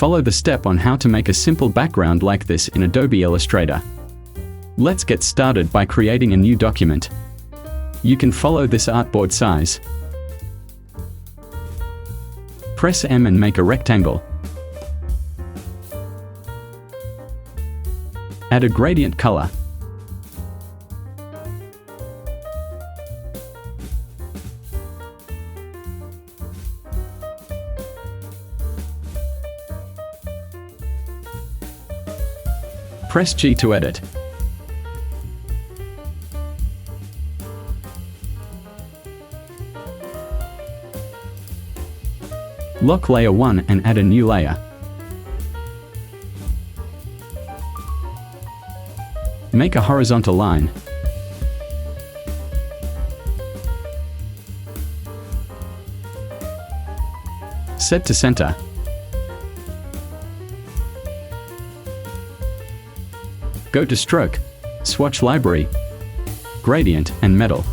Follow the step on how to make a simple background like this in Adobe Illustrator. Let's get started by creating a new document. You can follow this artboard size. Press M and make a rectangle. Add a gradient color. Press G to edit. Lock layer 1 and add a new layer. Make a horizontal line. Set to center. Go to Stroke, Swatch Library, Gradient and Metal.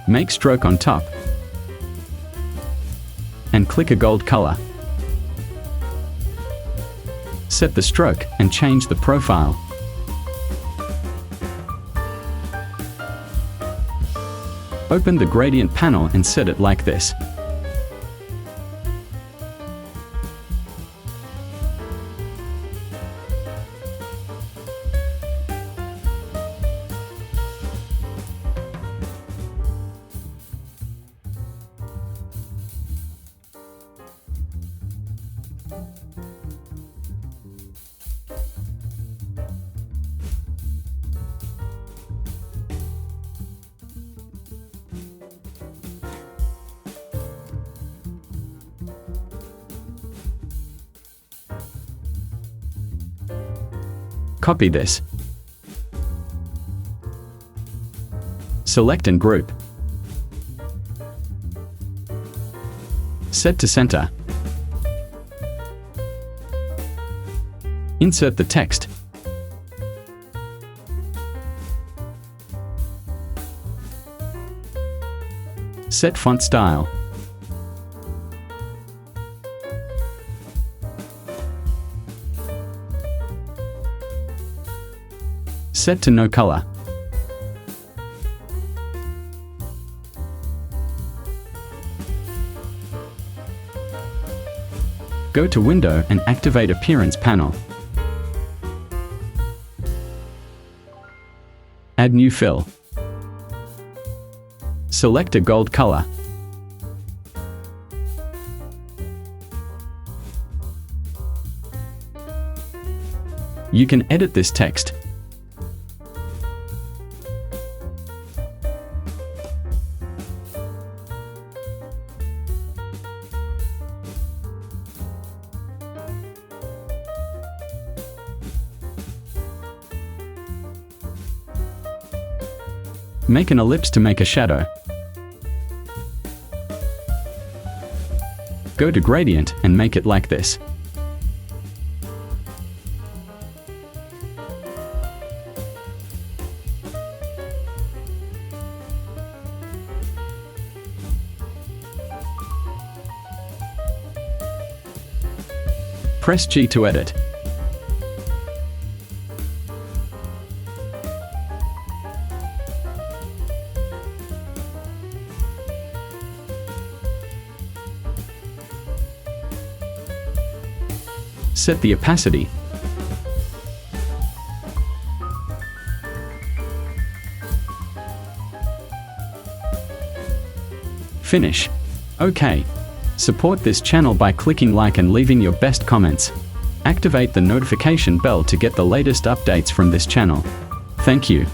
Make stroke on top and click a gold color. Set the stroke and change the profile. Open the gradient panel and set it like this. Copy this. Select and group. Set to center. Insert the text. Set font style. Set to no color. Go to Window and activate Appearance panel. Add new fill. Select a gold color. You can edit this text. Make an ellipse to make a shadow. Go to Gradient and make it like this. Press G to edit. Set the opacity. Finish. OK. Support this channel by clicking like and leaving your best comments. Activate the notification bell to get the latest updates from this channel. Thank you.